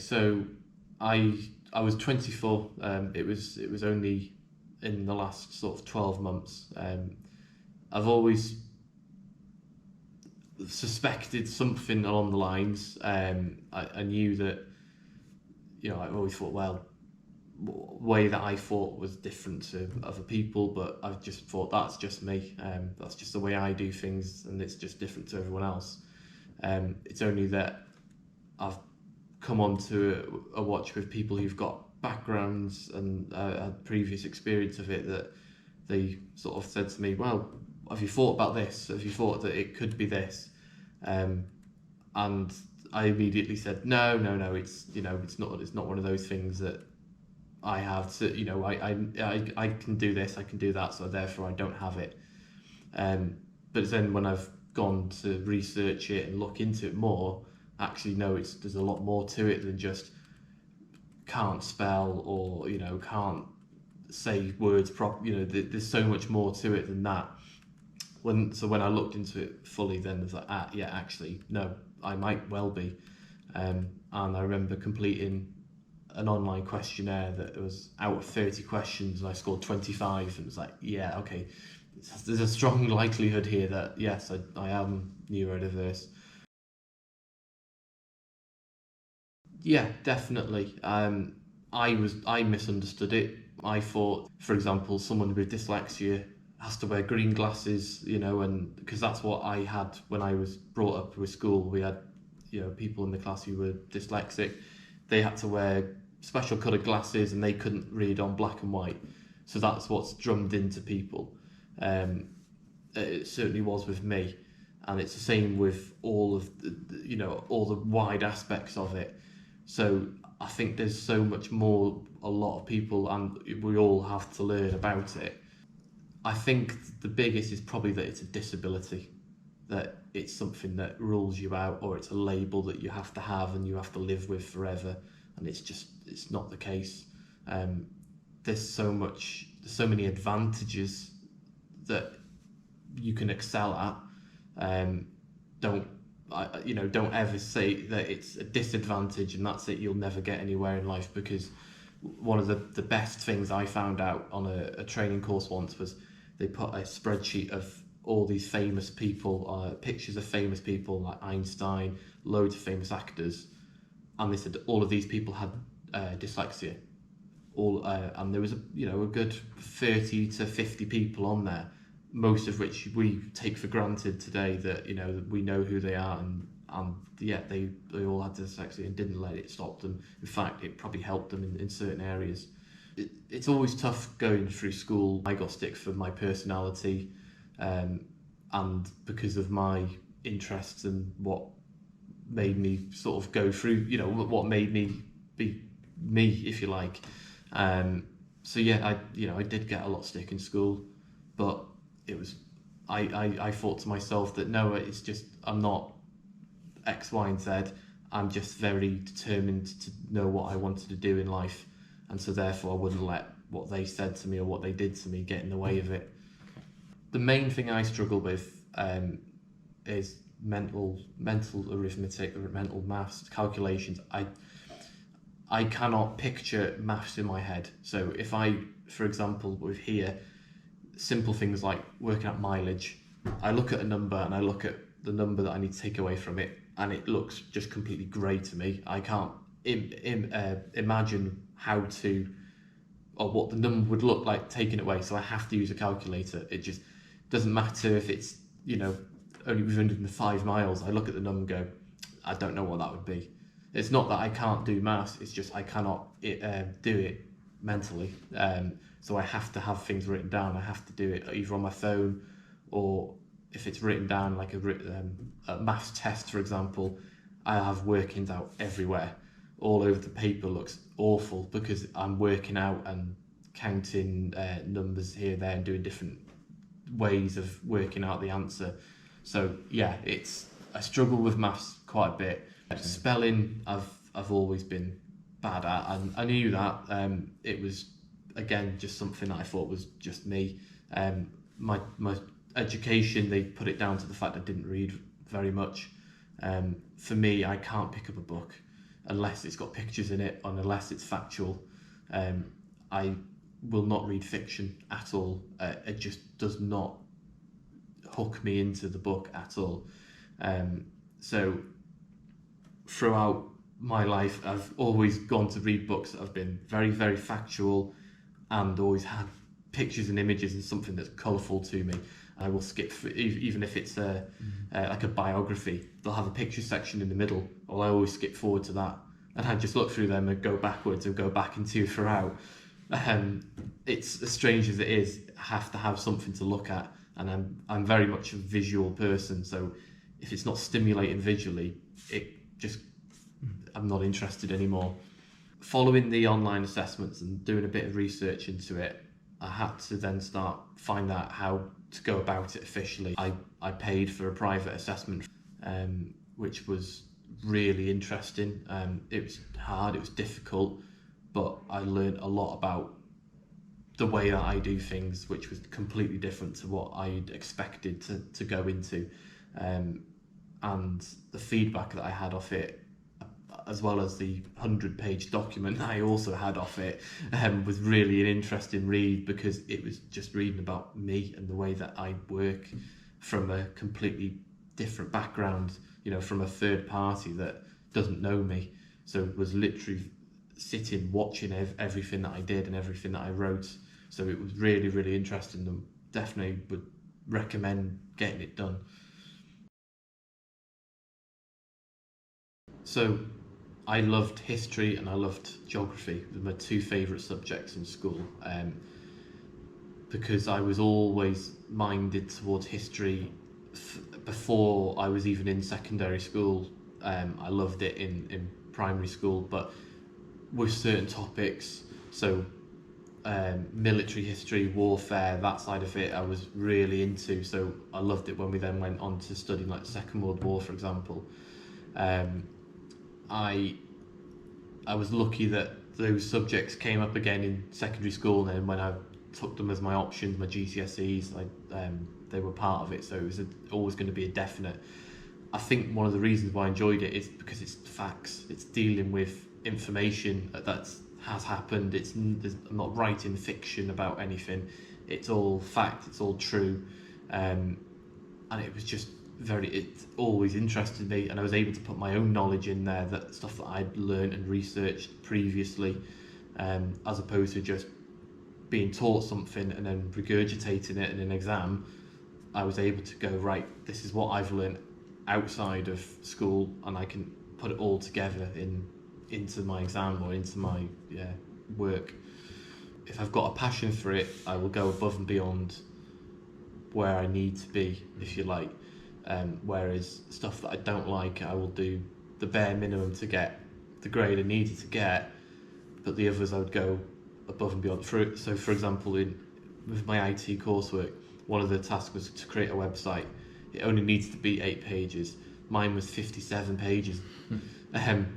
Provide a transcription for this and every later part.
So I was 24. It was only in the last sort of 12 months. I've always suspected something along the lines. I knew that, I always thought, well, way that I thought was different to other people, but I just thought that's just me. That's just the way I do things, and it's just different to everyone else. It's only that I've come on to a watch with people who've got backgrounds and had previous experience of it, that they sort of said to me, well, have you thought about this? Have you thought that it could be this? And I immediately said, no, it's not one of those things that I have to, I can do this, I can do that, so therefore I don't have it. But then when I've gone to research it and look into it more, actually no, there's a lot more to it than just can't spell or can't say words there's so much more to it than that. When I looked into it fully, then I was like, yeah, actually no, I might well be. And I remember completing an online questionnaire that was out of 30 questions, and I scored 25, and it was like, yeah, okay, there's a strong likelihood here that yes, I am neurodiverse. Yeah, definitely. I misunderstood it. I thought, for example, someone with dyslexia has to wear green glasses, and because that's what I had when I was brought up with school. We had, people in the class who were dyslexic. They had to wear special coloured glasses, and they couldn't read on black and white. So that's what's drummed into people. Um, it certainly was with me, and it's the same with all of all the wide aspects of it. So I think there's so much more a lot of people, and we all have to learn about it. I think the biggest is probably that it's a disability, that it's something that rules you out, or it's a label that you have to have and you have to live with forever, and it's not the case. Um, there's so many advantages that you can excel at. Um, don't don't ever say that it's a disadvantage and that's it. You'll never get anywhere in life, because one of the best things I found out on a training course once was they put a spreadsheet of all these famous people, pictures of famous people like Einstein, loads of famous actors, and they said all of these people had dyslexia. And there was a good 30 to 50 people on there, most of which we take for granted today, that that we know who they are, and yeah, they all had dyslexia and didn't let it stop them. In fact, it probably helped them in certain areas. It's always tough going through school. I got stick for my personality, and because of my interests and what made me sort of go through, what made me be me, if you like. So yeah, I did get a lot of stick in school, but it was, I thought to myself that no, it's just, I'm not X, Y, and Z. I'm just very determined to know what I wanted to do in life, and so therefore I wouldn't let what they said to me or what they did to me get in the way of it. The main thing I struggle with is mental arithmetic, or mental maths, calculations. I cannot picture maths in my head. So if I, for example, with here, simple things like working out mileage, I look at a number and I look at the number that I need to take away from it, and it looks just completely grey to me. I can't imagine how to, or what the number would look like taken away, so I have to use a calculator. It just doesn't matter if it's, only within 5 miles. I look at the number and go, I don't know what that would be. It's not that I can't do maths, it's just I cannot do it mentally. So I have to have things written down. I have to do it either on my phone, or if it's written down, like a maths test, for example, I have workings out everywhere. All over the paper looks awful because I'm working out and counting numbers here, there, and doing different ways of working out the answer. So yeah, I struggle with maths quite a bit. Spelling, I've always been bad at, and I knew that. It was, again, just something that I thought was just me. My education, they put it down to the fact I didn't read very much. For me, I can't pick up a book. unless it's got pictures in it and unless it's factual. I will not read fiction at all. It just does not hook me into the book at all. So throughout my life, I've always gone to read books that have been very, very factual and always had pictures and images and something that's colourful to me. I will skip through, even if it's like a biography. They'll have a picture section in the middle. Well, I always skip forward to that, and I just look through them and go backwards and go back into throughout. It's as strange as it is. I have to have something to look at, and I'm very much a visual person. So if it's not stimulating visually, I'm not interested anymore. Following the online assessments and doing a bit of research into it, I had to then find out how to go about it officially. I paid for a private assessment, which was really interesting. It was hard, it was difficult, but I learned a lot about the way that I do things, which was completely different to what I'd expected to go into. And the feedback that I had off it, as well as the 100-page document I also had off it, was really an interesting read, because it was just reading about me and the way that I work from a completely different background, from a third party that doesn't know me. So it was literally sitting, watching everything that I did and everything that I wrote. So it was really, really interesting, and definitely would recommend getting it done. So I loved history and I loved geography. They were my two favourite subjects in school, because I was always minded towards history before I was even in secondary school. I loved it in primary school, but with certain topics, so military history, warfare, that side of it, I was really into. So I loved it when we then went on to studying like the Second World War, for example. I was lucky that those subjects came up again in secondary school, and then when I took them as my options, my GCSEs, they were part of it, so it was always going to be a definite. I think one of the reasons why I enjoyed it is because it's facts, it's dealing with information that has happened. I'm not writing fiction about anything, it's all fact, it's all true, and it was just it always interested me, and I was able to put my own knowledge in there, that stuff that I'd learned and researched previously, as opposed to just being taught something and then regurgitating it in an exam. I was able to go, right, this is what I've learned outside of school, and I can put it all together into my exam or into my work. If I've got a passion for it, I will go above and beyond where I need to be, if you like. Whereas stuff that I don't like, I will do the bare minimum to get the grade I needed to get, but the others I would go above and beyond. So for example, with my IT coursework, one of the tasks was to create a website. It only needs to be 8 pages. Mine was 57 pages.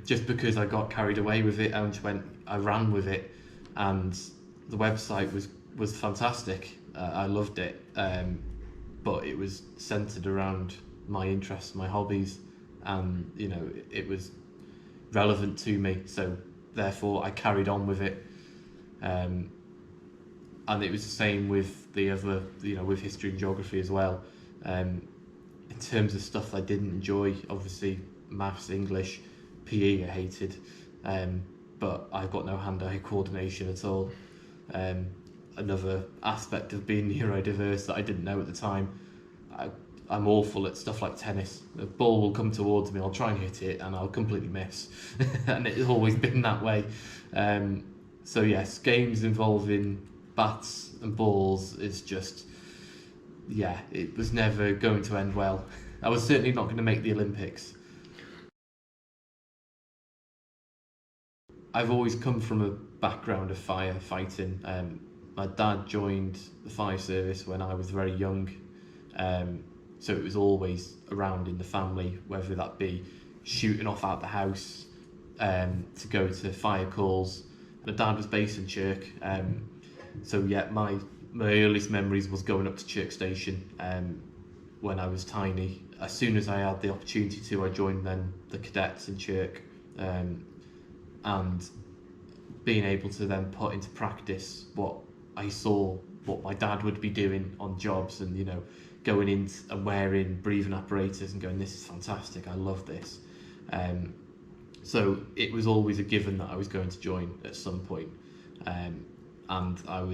Just because I got carried away with it, I ran with it, and the website was fantastic. I loved it. But it was centered around my interests, my hobbies, and it was relevant to me, so therefore I carried on with it. And it was the same with the other, with history and geography as well. In terms of stuff I didn't enjoy, obviously maths, English, PE I hated, but I've got no hand-eye coordination at all. Another aspect of being neurodiverse that I didn't know at the time, I'm awful at stuff like tennis. The ball will come towards me, I'll try and hit it, and I'll completely miss. And it's always been that way. So yes, games involving bats and balls is just, it was never going to end well. I was certainly not going to make the Olympics. I've always come from a background of firefighting. My dad joined the fire service when I was very young, so it was always around in the family, whether that be shooting off out the house to go to fire calls. My dad was based in Chirk, so my earliest memories was going up to Chirk Station when I was tiny. As soon as I had the opportunity to, I joined then the cadets in Chirk. and being able to then put into practice what I saw, what my dad would be doing on jobs, and going in and wearing breathing apparatus and going, this is fantastic, I love this. Um, so it was always a given that I was going to join at some point. And I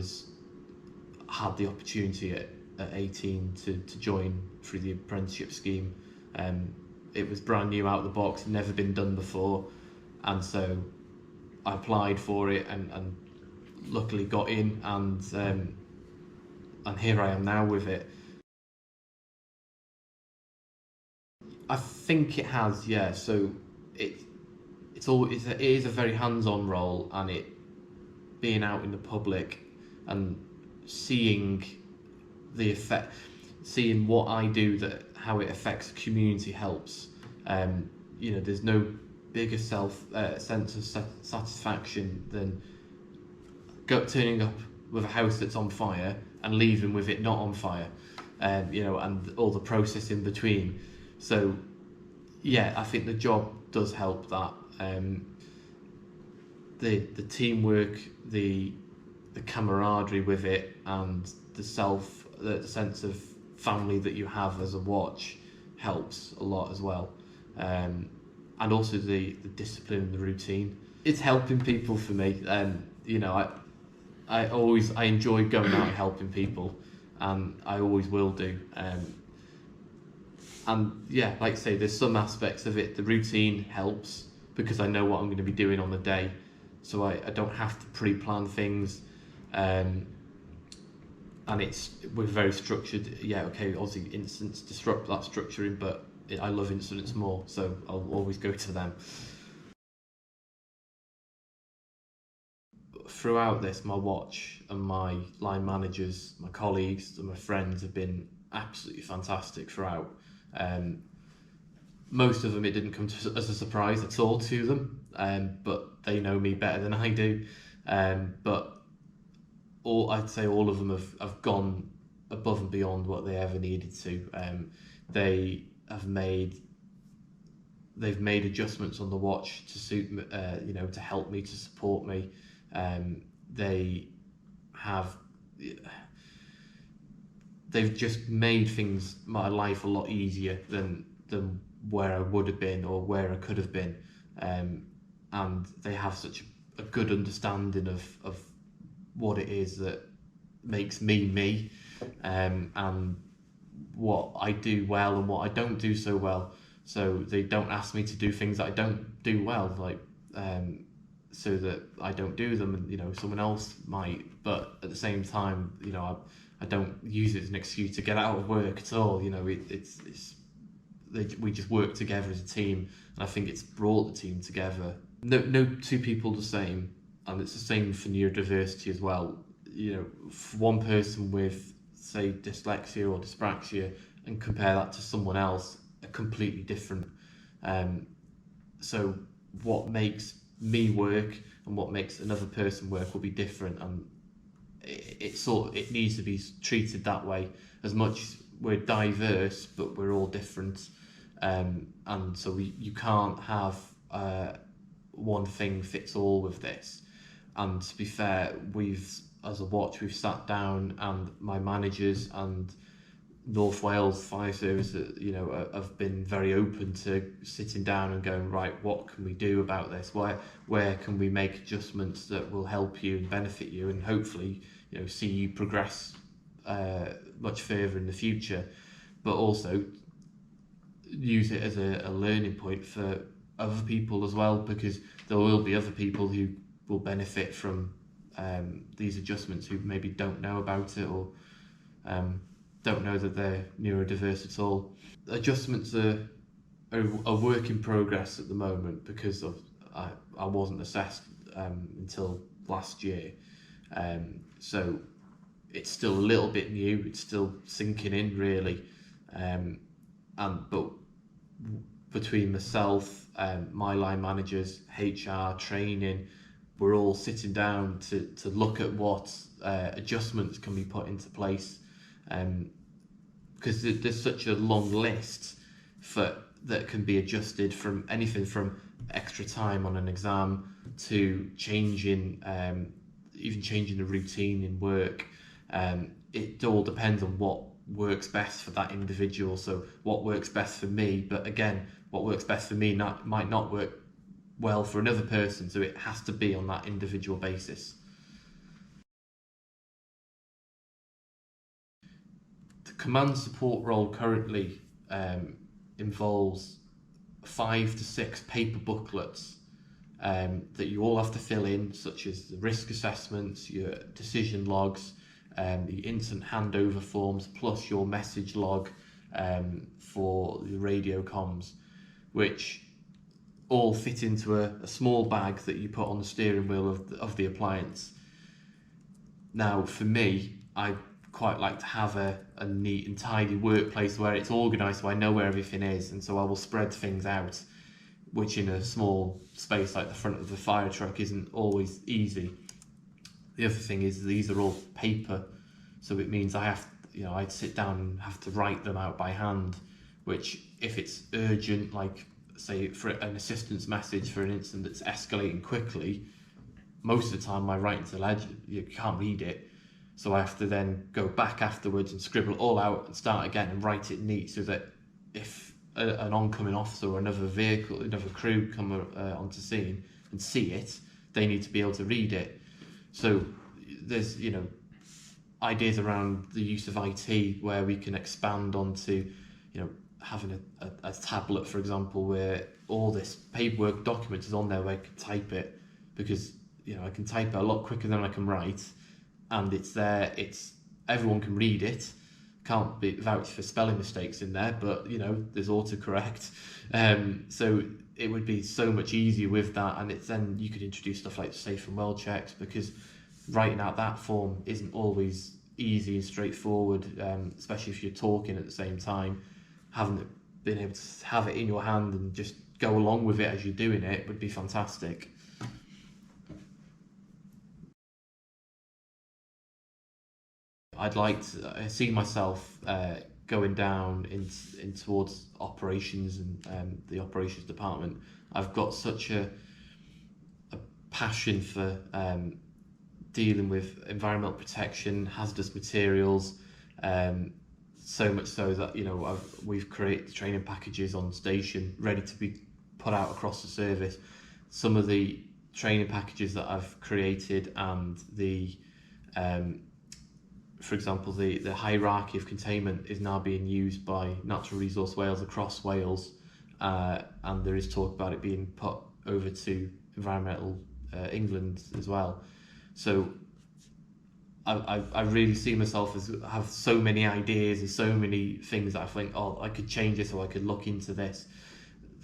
had the opportunity at 18 to join through the apprenticeship scheme. It was brand new out of the box, never been done before, and so I applied for it and luckily got in, and here I am now with it. I think it has, yeah. So it it is a very hands-on role, and it being out in the public and seeing the effect, seeing what I do, that how it affects the community helps. There's no bigger sense of satisfaction than turning up with a house that's on fire and leaving with it not on fire, and all the process in between. So, yeah, I think the job does help that. The teamwork, the camaraderie with it, and the sense of family that you have as a watch helps a lot as well. And also the discipline and the routine. It's helping people for me. I enjoy going out and helping people, and I always will do. And yeah, like I say, there's some aspects of it. The routine helps because I know what I'm going to be doing on the day, so I don't have to pre-plan things. And we're very structured. Yeah, okay, obviously incidents disrupt that structuring, but I love incidents more, so I'll always go to them. Throughout this, my watch and my line managers, my colleagues, and my friends have been absolutely fantastic throughout. Um, Most of them, it didn't come as a surprise at all to them, but they know me better than I do. But I'd say all of them have gone above and beyond what they ever needed to. They have made they've made adjustments on the watch to suit me, to help me, to support me. They have they've just made my life a lot easier than where I would have been or where I could have been. And they have such a good understanding of what it is that makes me me, and what I do well and what I don't do so well. So they don't ask me to do things that I don't do well, like so that I don't do them, and someone else might. But at the same time, I don't use it as an excuse to get out of work at all. We just work together as a team, and I think it's brought the team together. No two people the same, and it's the same for neurodiversity as well. For one person with, say, dyslexia or dyspraxia, and compare that to someone else, are completely different. So what makes me work and what makes another person work will be different, and it needs to be treated that way. As much as we're diverse, but we're all different, and so you can't have one thing fits all with this. And to be fair, as a watch, we've sat down, and my managers and North Wales Fire Service, have been very open to sitting down and going, right, what can we do about this? Where can we make adjustments that will help you and benefit you, and hopefully, see you progress much further in the future, but also use it as a learning point for other people as well, because there will be other people who will benefit from these adjustments who maybe don't know about it, or don't know that they're neurodiverse at all. Adjustments are a work in progress at the moment, because I wasn't assessed until last year, so it's still a little bit new. It's still sinking in, really, but between myself, my line managers, HR, training, we're all sitting down to look at what adjustments can be put into place, because there's such a long list that can be adjusted, from anything from extra time on an exam to changing, even changing the routine in work. It all depends on what works best for that individual. So what works best for me, but again, what works best for me might not work well for another person. So it has to be on that individual basis. The command support role currently involves 5 to 6 paper booklets that you all have to fill in, such as the risk assessments, your decision logs, the incident handover forms, plus your message log for the radio comms, which all fit into a small bag that you put on the steering wheel of the appliance. Now, for me, I quite like to have a neat and tidy workplace where it's organised so I know where everything is, and so I will spread things out, which in a small space like the front of the fire truck isn't always easy. The other thing is these are all paper, so it means I'd sit down and have to write them out by hand, which if it's urgent, like say for an assistance message for an incident that's escalating quickly, most of the time my writing's illegible, you can't read it. So I have to then go back afterwards and scribble it all out and start again and write it neat so that if an oncoming officer or another vehicle, another crew come onto scene and see it, they need to be able to read it. So there's, ideas around the use of IT where we can expand onto, having a tablet, for example, where all this paperwork document is on there where I can type it, because, I can type it a lot quicker than I can write, and it's there, everyone can read it. Can't be vouch for spelling mistakes in there, but there's autocorrect. So it would be so much easier with that, and it's then you could introduce stuff like safe and well checks, because writing out that form isn't always easy and straightforward, especially if you're talking at the same time. Been able to have it in your hand and just go along with it as you're doing it would be fantastic. I'd like to see myself going down in towards operations and the operations department. I've got such a passion for dealing with environmental protection, hazardous materials, so much so that we've created training packages on station ready to be put out across the service. Some of the training packages that I've created and the for example, the hierarchy of containment is now being used by Natural Resource Wales across Wales, and there is talk about it being put over to Environmental England as well. So I really see myself as have so many ideas and so many things that I think, oh, I could change this or I could look into this,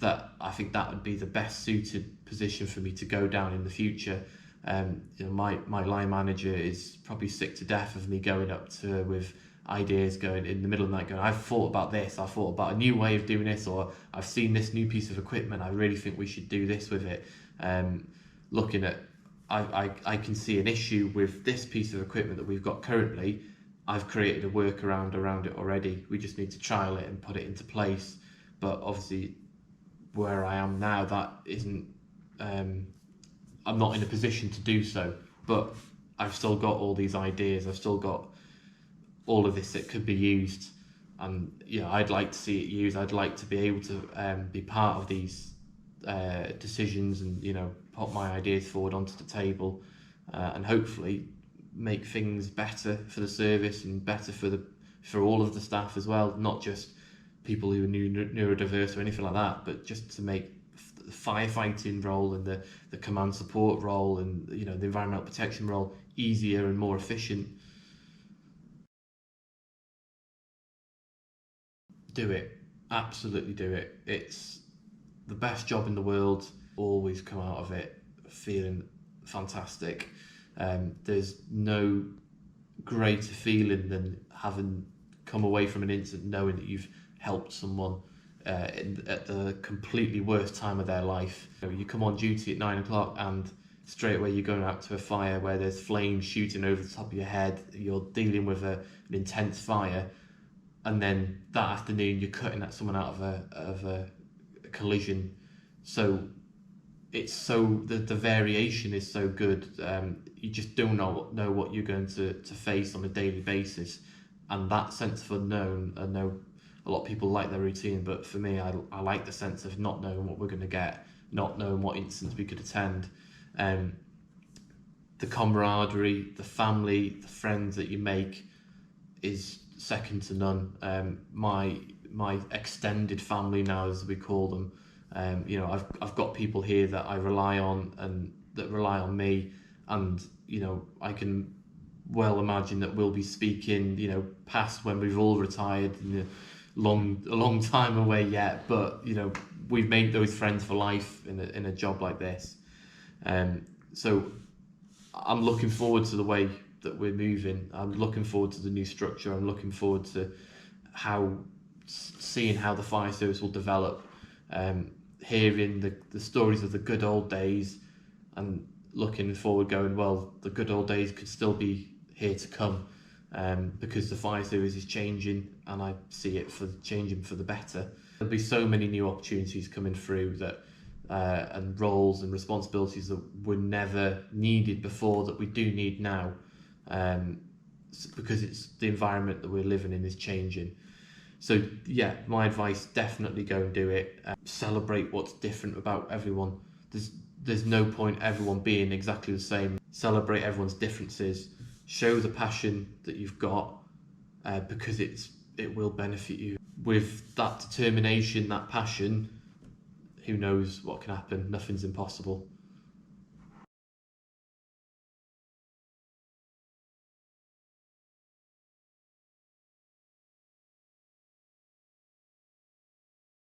that I think that would be the best suited position for me to go down in the future. My line manager is probably sick to death of me going up to her with ideas, going in the middle of the night, going, I've thought about this, I've thought about a new way of doing this, or I've seen this new piece of equipment, I really think we should do this with it. Looking at, I can see an issue with this piece of equipment that we've got currently. I've created a workaround around it already. We just need to trial it and put it into place. But obviously, where I am now, that isn't. I'm not in a position to do so, but I've still got all these ideas. I've still got all of this that could be used, and I'd like to see it used. I'd like to be able to be part of these decisions, and put my ideas forward onto the table, and hopefully make things better for the service and better for all of the staff as well, not just people who are neurodiverse or anything like that, but just to make the firefighting role and the command support role and the environmental protection role easier and more efficient. Do it, absolutely do it. It's the best job in the world. Always come out of it feeling fantastic. There's no greater feeling than having come away from an incident knowing that you've helped someone at the completely worst time of their life. You come on duty at 9 o'clock and straight away you're going out to a fire where there's flames shooting over the top of your head, you're dealing with an intense fire, and then that afternoon you're cutting at someone out of a collision. So the variation is so good. You just don't know what you're going to face on a daily basis, and that sense of unknown. I know a lot of people like their routine, but for me, I like the sense of not knowing what we're going to get, not knowing what instance we could attend. Um, the camaraderie, the family, the friends that you make is second to none. My extended family now, as we call them, I've got people here that I rely on and that rely on me, and I can well imagine that we'll be speaking, past when we've all retired, a long time away yet. But we've made those friends for life in a job like this. So I'm looking forward to the way that we're moving. I'm looking forward to the new structure. I'm looking forward to seeing how the fire service will develop, hearing the stories of the good old days, and looking forward, going, well, the good old days could still be here to come, because the fire service is changing, and I see it changing for the better. There'll be so many new opportunities coming through that. And roles and responsibilities that were never needed before that we do need now, because it's the environment that we're living in is changing. So yeah, my advice, definitely go and do it. Celebrate what's different about everyone. There's no point everyone being exactly the same. Celebrate everyone's differences. Show the passion that you've got, because it will benefit you. With that determination, that passion, who knows what can happen? Nothing's impossible.